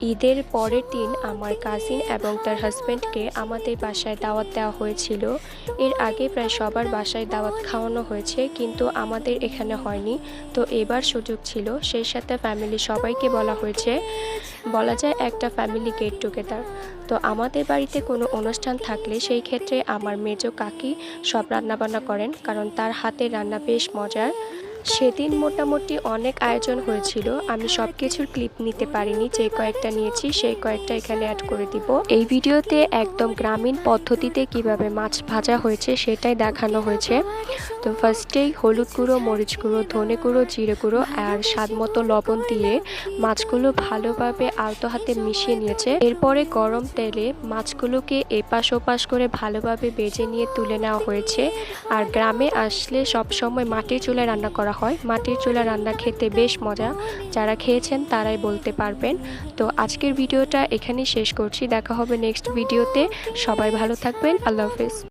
ঈদের পরের দিন আমার কাজিন এবং তার হাজব্যান্ডকে আমাদের বাসায় দাওয়াত দেওয়া হয়েছিল। এর আগে প্রায় সবার বাসায় দাওয়াত খাওয়ানো হয়েছে, কিন্তু আমাদের এখানে হয়নি। তো এবার সুযোগ ছিল, সেই সাথে ফ্যামিলি সবাইকে বলা হয়েছে। বলা যায় একটা ফ্যামিলি গেট টুগেদার। তো আমাদের বাড়িতে কোনো অনুষ্ঠান থাকলে সেই ক্ষেত্রে আমার মেজো কাকি সব রান্নাবান্না করেন, কারণ তার হাতের রান্না বেশ মজার। সেদিন মোটামুটি অনেক আয়োজন হয়েছিল। আমি সব কিছুর ক্লিপ নিতে পারিনি, যে কয়েকটা নিয়েছি সেই কয়েকটা এখানে অ্যাড করে দিব। এই ভিডিওতে একদম গ্রামীণ পদ্ধতিতে কিভাবে মাছ ভাজা হয়েছে সেটাই দেখানো হয়েছে। তো ফার্স্টেই হলুদ গুঁড়ো, মরিচ গুঁড়ো, ধনে গুঁড়ো, জিরে গুঁড়ো আর স্বাদ মতো লবণ দিয়ে মাছগুলো ভালোভাবে আলতো হাতে মিশিয়ে নিয়েছে। এরপরে গরম তেলে মাছগুলোকে এপাশ ওপাশ করে ভালোভাবে ভেজে নিয়ে তুলে নেওয়া হয়েছে। আর গ্রামে আসলে সবসময় মাটির চুলায় রান্না করা হয়। মাটির চুলা রান্না খেতে বেশ মজা, যারা খেয়েছেন তারাই বলতে পারবেন। তো আজকের ভিডিওটা এখানেই শেষ করছি, দেখা হবে নেক্সট ভিডিওতে। সবাই ভালো থাকবেন, আল্লাহ হাফেজ।